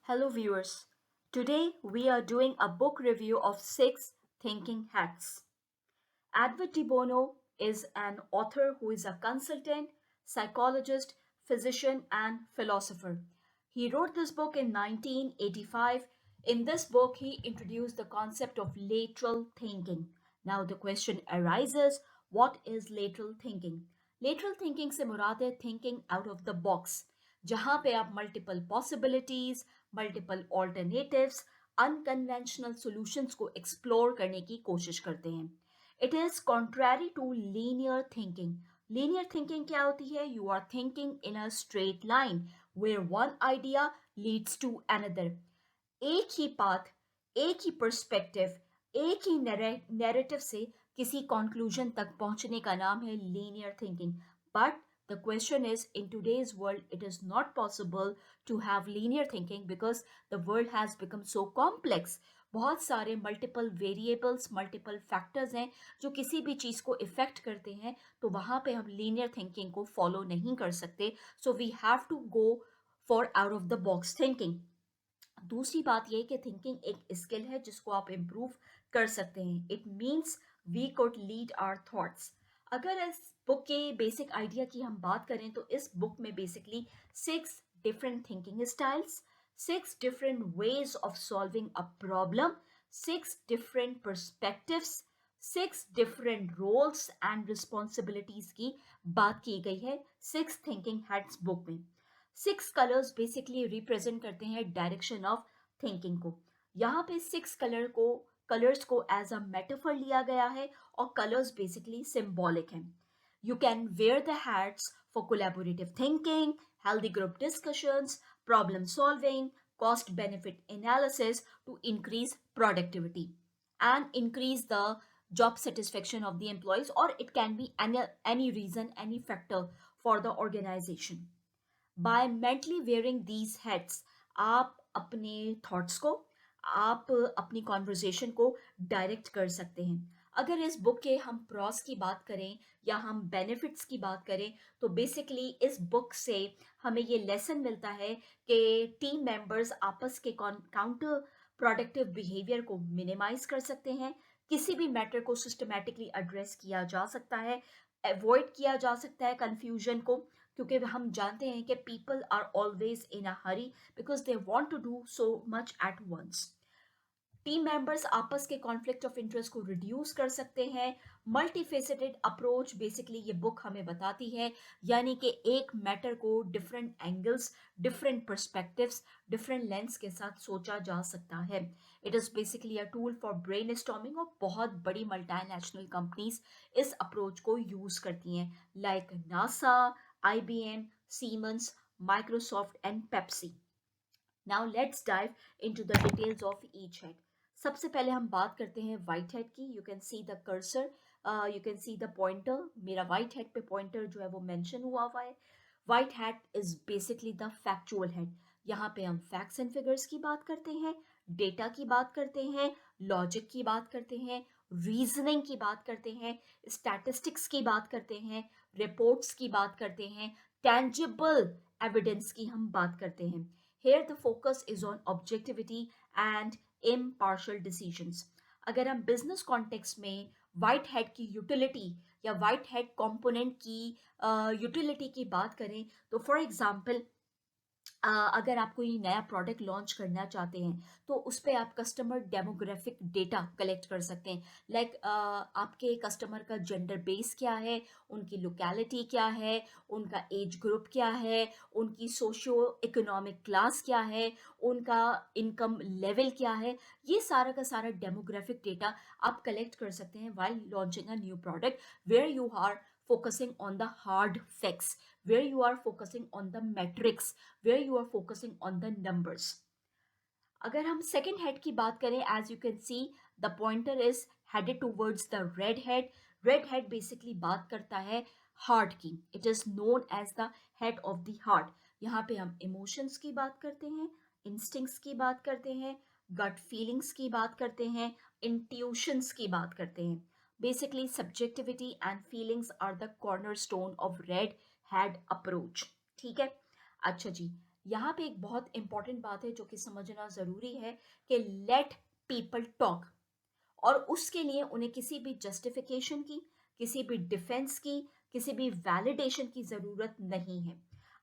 Hello, viewers. Today we are doing a book review of Six Thinking Hats. Edward de Bono is an author who is a consultant, psychologist, physician, and philosopher. He wrote this book in 1985. In this book, he introduced the concept of lateral thinking. Now, the question arises, what is lateral thinking? Lateral thinking से मुराद है thinking out of the box, जहाँ पे आप multiple possibilities, multiple alternatives, unconventional solutions को explore करने की कोशिश करते हैं. It is contrary to linear thinking. Linear thinking क्या होती है? You are thinking in a straight line where one idea leads to another. एक ही पाथ, एक ही पर्सपेक्टिव, एक ही नैरेटिव से किसी कंक्लूजन तक पहुंचने का नाम है linear thinking. But the question is, in today's world it is not possible to have linear thinking because the world has become so complex. बहुत सारे मल्टीपल वेरिएबल्स, मल्टीपल फैक्टर्स हैं जो किसी भी चीज़ को इफेक्ट करते हैं, तो वहाँ पे हम लीनियर थिंकिंग को फॉलो नहीं कर सकते. So we have to go for out of the box thinking. दूसरी बात यह कि थिंकिंग एक स्किल है जिसको आप इम्प्रूव कर सकते हैं. It means we could lead our thoughts. अगर इस बुक के बेसिक आइडिया की हम बात करें तो इस बुक में basically 6 different thinking styles, 6 different ways of solving a problem, 6 different perspectives, 6 different roles and responsibilities की बात की गई है 6 thinking hats बुक में. 6 कलर्स बेसिकली रिप्रेजेंट करते हैं डायरेक्शन ऑफ थिंकिंग को. यहाँ पे 6 कलर्स को एज अ मेटाफर लिया गया है और कलर्स बेसिकली सिंबॉलिक हैं. You can wear the hats for collaborative thinking, healthy group discussions, problem solving, cost benefit analysis to increase productivity and increase the job satisfaction of the employees, or it can be any reason, any factor for the organization. By mentally wearing these heads आप अपने thoughts को, आप अपनी conversation को direct कर सकते हैं. अगर इस बुक के हम प्रॉस की बात करें या हम बेनिफिट्स की बात करें तो बेसिकली इस बुक से हमें ये लेसन मिलता है कि टीम मेंबर्स आपस के काउंटर प्रोडक्टिव बिहेवियर को मिनिमाइज कर सकते हैं, किसी भी मैटर को सिस्टमेटिकली एड्रेस किया जा सकता है, अवॉइड किया जा सकता है कन्फ्यूजन को, क्योंकि हम जानते हैं कि people are always in a hurry because they want to do so much at once. Team members आपस के कॉन्फ्लिक्ट ऑफ इंटरेस्ट को रिड्यूस कर सकते हैं. मल्टीफेसेटेड अप्रोच बेसिकली ये बुक हमें बताती है, यानी कि एक मैटर को different angles, different perspectives, different lens के साथ सोचा जा सकता है. It is basically a tool for brain storming और बहुत बड़ी मल्टीनेशनल कंपनीज इस अप्रोच को यूज़ करती हैं, like NASA, IBM, Siemens, Microsoft and Pepsi. Now let's dive into the details of each head. सबसे पहले हम बात करते हैं वाइट हेड की. You can see the cursor, you can see the pointer. मेरा वाइट हेड पे पॉइंटर जो है वो मेंशन हुआ है. White head is basically the factual head. यहाँ पे हम फैक्ट्स एंड फिगर्स की बात करते हैं, डेटा की बात करते हैं, लॉजिक की बात करते हैं, रीजनिंग की बात करते हैं, स्टैटिस्टिक्स की बात करते हैं, रिपोर्ट्स की बात करते हैं, टेंजिबल एविडेंस की हम बात करते हैं. Here the focus is on objectivity and impartial decisions. अगर हम बिजनेस कॉन्टेक्स्ट में वाइट हेड की यूटिलिटी या वाइट हेड कंपोनेंट की यूटिलिटी की बात करें तो फॉर एग्जांपल अगर आप कोई नया प्रोडक्ट लॉन्च करना चाहते हैं तो उस पर आप कस्टमर डेमोग्राफिक डेटा कलेक्ट कर सकते हैं. लाइक आपके कस्टमर का जेंडर बेस क्या है, उनकी लोकेलिटी क्या है, उनका एज ग्रुप क्या है, उनकी सोशियो इकोनॉमिक क्लास क्या है, उनका इनकम लेवल क्या है. ये सारा का सारा डेमोग्राफिक डेटा आप कलेक्ट कर सकते हैं while launching a new product where you are focusing on the hard facts, where you are focusing on the metrics, where you are focusing on the numbers. अगर हम सेकेंड हेड की बात करें, as you can see the pointer is headed towards the red head. Red head basically बात करता है heart की. It is known as the head of the heart. यहाँ पे हम इमोशंस की बात करते हैं, इंस्टिंक्ट्स की बात करते हैं, गट फीलिंग्स की बात करते हैं, इंट्यूशंस की बात करते हैं. Basically subjectivity and feelings are the corner stone of red head approach. ठीक है. अच्छा जी, यहाँ पे एक बहुत इंपॉर्टेंट बात है जो कि समझना ज़रूरी है कि लेट पीपल टॉक, और उसके लिए उन्हें किसी भी जस्टिफिकेशन की, किसी भी डिफेंस की, किसी भी वैलिडेशन की ज़रूरत नहीं है।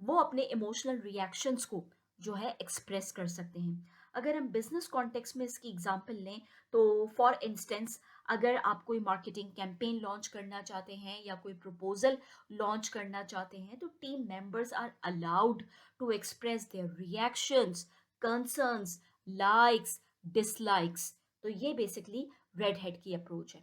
वो अपने इमोशनल रिएक्शंस को जो है एक्सप्रेस कर सकते हैं। अगर हम बिजनेस कॉन्टेक्स्ट में इसकी एग्जांपल लें तो फॉर इंस्टेंस, अगर आप कोई मार्केटिंग कैंपेन लॉन्च करना चाहते हैं या कोई प्रपोजल लॉन्च करना चाहते हैं, तो team members are allowed to express their reactions, concerns, likes, dislikes. तो ये बेसिकली रेड हेड की अप्रोच है।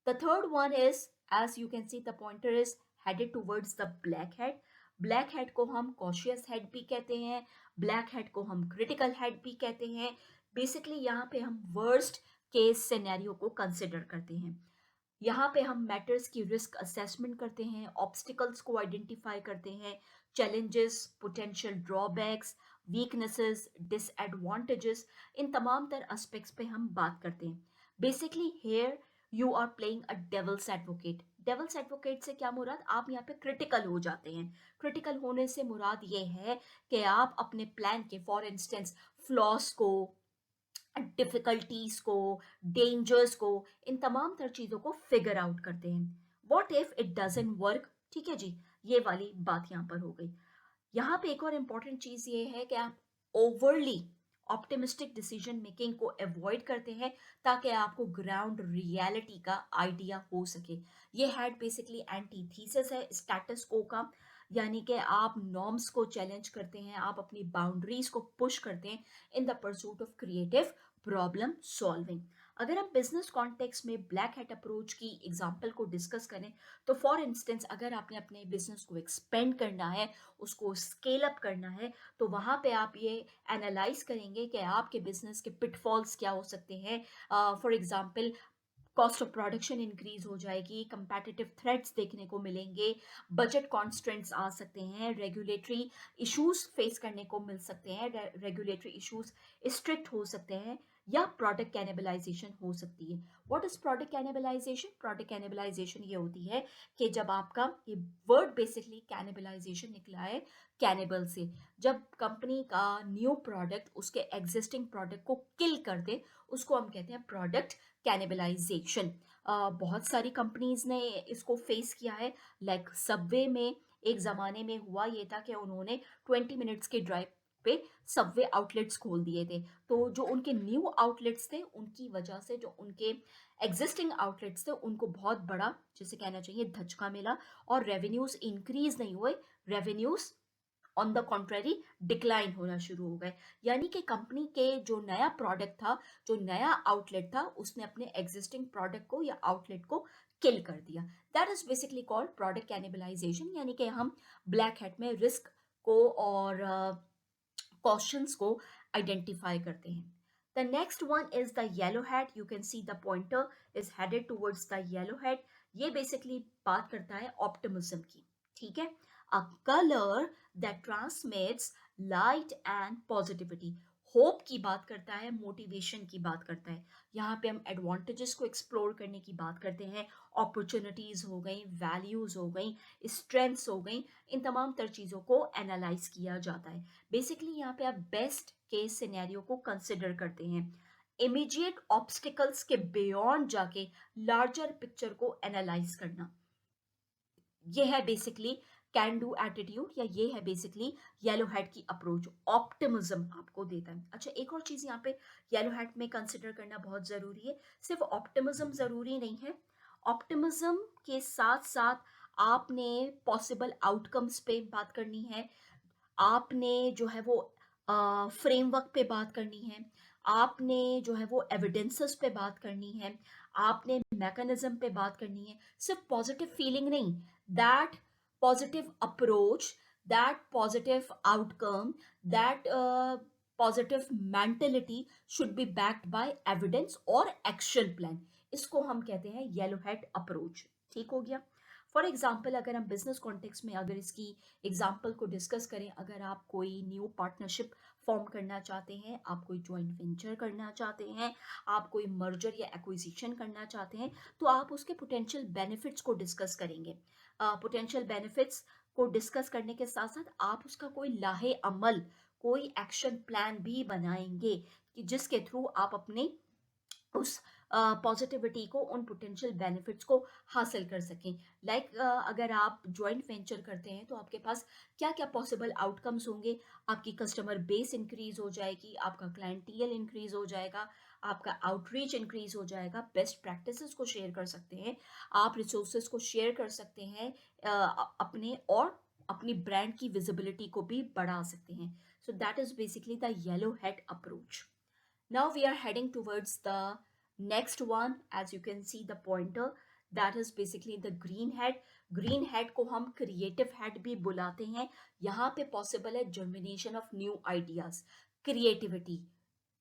The third one is, as you can see the pointer is headed towards the black head. Black head को हम cautious head भी कहते हैं, black head को हम क्रिटिकल हेड भी कहते हैं। बेसिकली यहाँ पे हम वर्स्ट केस सिनेरियो को कंसिडर करते हैं। यहाँ पे हम मैटर्स की रिस्क असेसमेंट करते हैं, ऑब्स्टिकल्स को आइडेंटिफाई करते हैं, challenges, potential drawbacks, weaknesses, disadvantages, इन तमाम तर एस्पेक्ट्स पे हम बात करते हैं। Basically here you are playing a devil's advocate. Devil's advocate से क्या मुराद, आप यहाँ पे क्रिटिकल हो जाते हैं। क्रिटिकल होने से मुराद ये है कि आप अपने प्लान के फॉर इंस्टेंस फ्लॉस को, डिफिकल्टीज को, डेंजर्स को, इन तमाम तर चीजों को फिगर आउट करते हैं। What if it doesn't work, ठीक है जी, ये वाली बात यहाँ पर हो गई। यहाँ पे एक और इम्पॉर्टेंट चीज ये है कि आप ओवरली ऑप्टिमिस्टिक डिसीजन मेकिंग को अवॉइड करते हैं ताकि आपको ग्राउंड रियलिटी का आइडिया हो सके। ये हैड बेसिकली एंटीथीसिस है स्टेटस को का, यानी कि आप नॉर्म्स को चैलेंज करते हैं, आप अपनी बाउंड्रीज को पुश करते हैं in the pursuit of creative problem solving. अगर हम बिजनेस कॉन्टेक्स्ट में ब्लैक हैट अप्रोच की एग्जांपल को डिस्कस करें, तो फॉर इंस्टेंस अगर आपने अपने बिजनेस को एक्सपेंड करना है, उसको स्केल अप करना है, तो वहाँ पे आप ये एनालाइज करेंगे कि आपके बिजनेस के पिटफॉल्स क्या हो सकते हैं। For example, cost of production increase हो जाएगी, कंपेटिटिव थ्रेट्स देखने को मिलेंगे, बजट कॉन्स्ट्रेंट्स आ सकते हैं, रेगुलेटरी इश्यूज फेस करने को मिल सकते हैं, रेगुलेटरी इश्यूज स्ट्रिक्ट हो सकते हैं, या प्रोडक्ट कैनिबलाइजेशन हो सकती है। What is product cannibalisation? Product cannibalisation ये होती है कि जब आपका, ये वर्ड बेसिकली कैनिबलाइजेशन निकला है कैनिबल से, जब कंपनी का न्यू प्रोडक्ट उसके एग्जिस्टिंग प्रोडक्ट को किल कर दे, उसको हम कहते हैं प्रोडक्ट कैनिबलाइजेशन। बहुत सारी कंपनीज ने इसको फेस किया है। लाइक सबवे में एक ज़माने में हुआ ये था कि उन्होंने 20 मिनट्स के ड्राइव पे सबवे आउटलेट्स खोल दिए थे। तो जो उनके न्यू आउटलेट्स थे, उनकी वजह से जो उनके एग्जिस्टिंग आउटलेट्स थे उनको बहुत बड़ा, जिसे कहना चाहिए, धचका मिला, और रेवेन्यूज इंक्रीज नहीं हुए, revenues on the contrary decline होना शुरू हो गए। यानी कि कंपनी के जो नया प्रोडक्ट था, जो नया आउटलेट था, उसने अपने एग्जिस्टिंग प्रोडक्ट को या आउटलेट को किल कर दिया। That is basically called product cannibalisation. यानी कि हम ब्लैक हैट में रिस्क को और कॉशंस को आइडेंटिफाई करते हैं। The next one is the yellow hat. You can see the pointer is headed towards the yellow hat. ये बेसिकली बात करता है ऑप्टिमिज्म की, ठीक है। A colour that transmits light and positivity, hope की बात करता है, मोटिवेशन की बात करता है। यहाँ पे हम एडवांटेजेस को एक्सप्लोर करने की बात करते हैं, अपॉर्चुनिटीज हो गई, वैल्यूज हो गई, स्ट्रेंथ्स हो गई, इन तमाम तर चीज़ों को एनालाइज किया जाता है। बेसिकली यहाँ पे आप बेस्ट केस सिनेरियो को कंसिडर करते हैं, इमीडिएट ऑब्स्टिकल्स के बियॉन्ड जाके लार्जर पिक्चर को एनालाइज करना। ये है बेसिकली कैन डू एटीट्यूड, या ये है बेसिकली येलो हैट की अप्रोच, ऑप्टिमिज्म आपको देता है। अच्छा, एक और चीज यहाँ पे येलो हैट में कंसिडर करना बहुत जरूरी है, सिर्फ ऑप्टिमिज्म जरूरी नहीं है, ऑप्टिमिज्म के साथ साथ आपने पॉसिबल आउटकम्स पे बात करनी है, आपने जो है वो फ्रेमवर्क पे बात करनी है, आपने जो है वो एविडेंसेस पे बात करनी है, आपने मैकेनिज्म पे बात करनी है। सिर्फ पॉजिटिव फीलिंग नहीं, that positive approach, that positive outcome, that positive mentality should be backed by evidence और एक्शन प्लान। इसको हम कहते हैं येलो हेड अप्रोच। ठीक हो गया। फॉर एग्जाम्पल, अगर हम बिजनेस कॉन्टेक्स्ट में अगर इसकी एग्जाम्पल को डिस्कस करें, अगर आप कोई न्यू पार्टनरशिप फॉर्म करना चाहते हैं, आप कोई जॉइंट वेंचर करना चाहते हैं, आप कोई मर्जर या एक्विजिशन करना चाहते हैं, तो आप उसके पोटेंशियल बेनिफिट्स को डिस्कस करेंगे। पोटेंशियल बेनिफिट्स को डिस्कस करने के साथ साथ आप उसका कोई लाहे अमल, कोई एक्शन प्लान भी बनाएंगे कि जिसके थ्रू आप अपने उस पॉजिटिविटी को, उन पोटेंशियल बेनिफिट्स को हासिल कर सकें। लाइक अगर आप जॉइंट वेंचर करते हैं तो आपके पास क्या क्या पॉसिबल आउटकम्स होंगे। आपकी कस्टमर बेस इंक्रीज हो जाएगी, आपका क्लाइंटियल इंक्रीज हो जाएगा, आपका आउटरीच इंक्रीज हो जाएगा, बेस्ट प्रैक्टिसेस को शेयर कर सकते हैं, आप रिसोर्सेज को शेयर कर सकते हैं, अपने और अपनी ब्रांड की विजिबिलिटी को भी बढ़ा सकते हैं। So that is basically the yellow head approach. Now we are heading towards the next one. As you can see the pointer, that is basically the green head. Green head को हम creative head भी बुलाते हैं. यहाँ पे possible है germination of new ideas, creativity,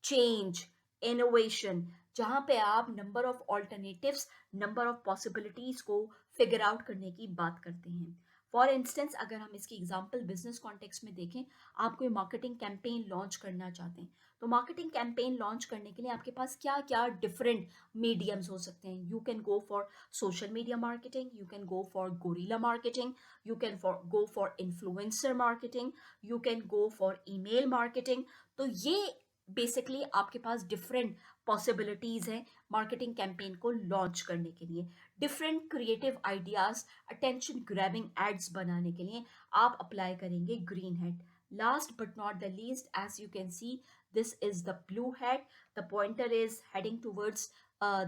change, innovation, जहाँ पे आप number of alternatives, number of possibilities को figure out करने की बात करते हैं. फॉर इंस्टेंस अगर हम इसकी एग्जाम्पल बिजनेस कॉन्टेक्स्ट में देखें, आप कोई मार्केटिंग कैंपेन लॉन्च करना चाहते हैं, तो मार्केटिंग कैंपेन लॉन्च करने के लिए आपके पास क्या क्या डिफरेंट मीडियम्स हो सकते हैं. You can go for social media marketing, you can go for gorilla marketing, you can go for influencer marketing, you can go for email marketing. तो ये बेसिकली आपके पास डिफरेंट पॉसिबिलिटीज हैं मार्केटिंग कैंपेन को launch करने के लिए. Different creative ideas, attention grabbing ads बनाने के लिए आप अप्लाई करेंगे green head. Last but not the least, as you can see, this is the blue head. The pointer is heading towards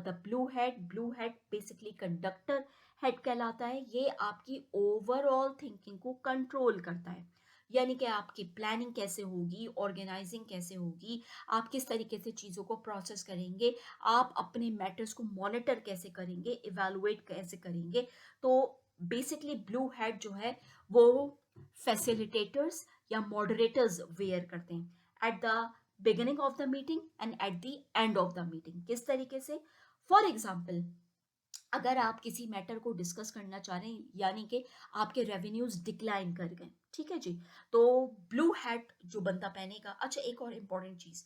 the blue head. Blue head basically conductor head कहलाता है. ये आपकी overall thinking को control करता है. यानी कि आपकी प्लानिंग कैसे होगी, ऑर्गेनाइजिंग कैसे होगी, आप किस तरीके से चीज़ों को प्रोसेस करेंगे, आप अपने मैटर्स को मॉनिटर कैसे करेंगे, इवेलुएट कैसे करेंगे. तो बेसिकली ब्लू हेड जो है वो फैसिलिटेटर्स या मॉडरेटर्स वेयर करते हैं at the beginning of the meeting and at the end of the meeting. किस तरीके से? फॉर एग्जाम्पल, अगर आप किसी मैटर को डिस्कस करना चाह रहे हैं, यानी कि आपके रेवेन्यूज डिक्लाइन कर गए, ठीक है जी, तो ब्लू हैट जो बंदा पहनेगा. अच्छा, एक और इम्पॉर्टेंट चीज,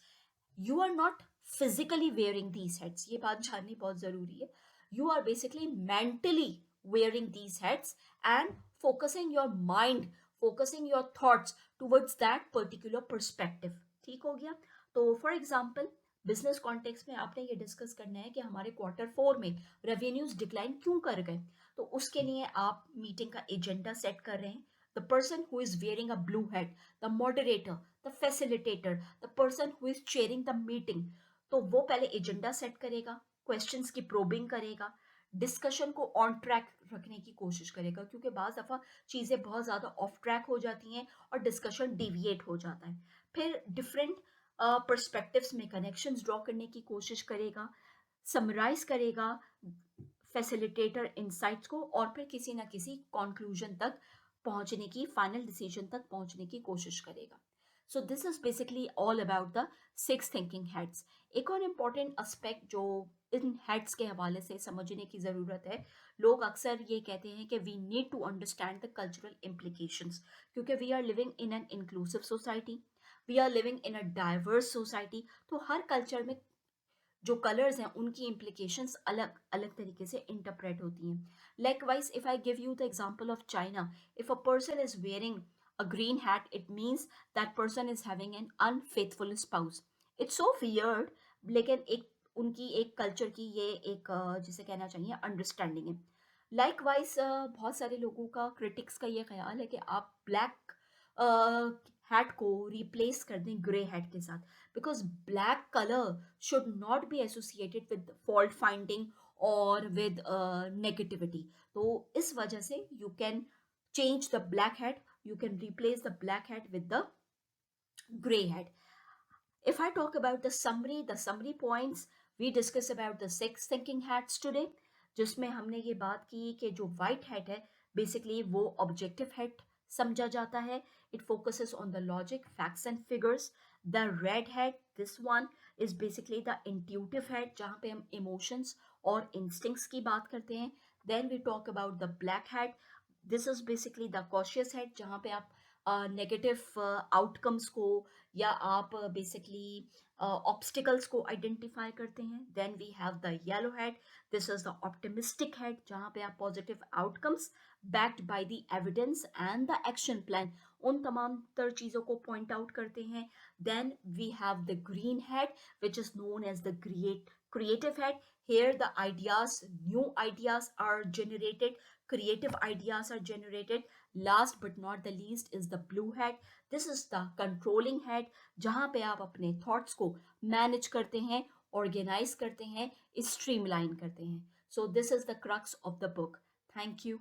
you are not physically wearing these heads. ये बात जाननी बहुत जरूरी है. You are basically mentally wearing these heads and focusing your mind, focusing your thoughts towards that particular perspective. ठीक हो गया? तो फॉर एग्जाम्पल बिजनेस कॉन्टेक्स्ट में आपने ये डिस्कस करना है कि हमारे Q4 में रेवेन्यूज डिक्लाइन क्यों कर गए. तो उसके लिए आप मीटिंग का एजेंडा सेट कर रहे हैं. The person who is wearing a blue hat, the moderator, the facilitator, the person who is chairing the meeting, तो वो पहले एजेंडा सेट करेगा, क्वेश्चंस की प्रोबिंग करेगा, डिस्कशन को ऑन ट्रैक रखने की कोशिश करेगा, क्योंकि बाज दफ़ा चीज़ें बहुत ज़्यादा ऑफ ट्रैक हो जाती हैं और डिस्कशन डिविएट हो जाता है. फिर डिफरेंट पर्सपेक्टिव्स में कनेक्शंस ड्रॉ करने की कोशिश करेगा, समराइज करेगा फैसिलिटेटर इंसाइट्स को, और फिर किसी ना किसी कंक्लूजन तक पहुंचने की, फाइनल डिसीजन तक पहुंचने की कोशिश करेगा. So this is basically all about the 6 thinking heads. एक और इम्पॉर्टेंट एस्पेक्ट जो इन हेड्स के हवाले से समझने की ज़रूरत है, लोग अक्सर ये कहते हैं कि we need to understand the cultural implications, क्योंकि we are living in an inclusive society, we are living in a diverse society. तो हर कल्चर में जो कलर्स हैं उनकी इम्प्लीकेशंस अलग अलग तरीके से इंटरप्रेट होती हैं. Likewise if I give you the example of China, if a person is wearing a green hat, it means that person is having an unfaithful spouse. It's so weird, लेकिन एक उनकी एक कल्चर की ये एक जिसे कहना चाहिए अंडरस्टैंडिंग है. लाइकवाइज बहुत सारे लोगों का, क्रिटिक्स का ये ख्याल है कि आप ब्लैक हैट को रिप्लेस कर दें ग्रे हैट के साथ, because black colour should not be associated with fault finding और विद नेगेटिविटी. तो इस वजह से you can change the black hat, you can replace the black hat with the gray hat. If I talk about the summary points, we discuss about the 6 thinking hats today, जिसमें हमने ये बात की कि जो white hat है basically वो objective hat समझा जाता है. It focuses on the logic, facts and figures. The red hat, this one is basically the intuitive hat, जहाँ पे हम emotions और instincts की बात करते हैं. Then we talk about the black hat. This is basically the cautious head, जहाँ पे आप नेगेटिव आउटकम्स को, या आप बेसिकली ऑब्स्टिकल्स को आइडेंटिफाई करते हैं। Then we have the yellow head, this is the optimistic head, जहाँ पे आप positive outcomes backed by the evidence and the action plan, उन तमाम तर चीज़ों को पॉइंट आउट करते हैं। Then we have the green head which is known as the creative head. Here the ideas, new ideas are generated, creative ideas are generated. Last but not the least is the blue head. This is the controlling head, जहाँ पे आप अपने thoughts को manage करते हैं, organise करते हैं, streamline करते हैं। So this is the crux of the book. Thank you.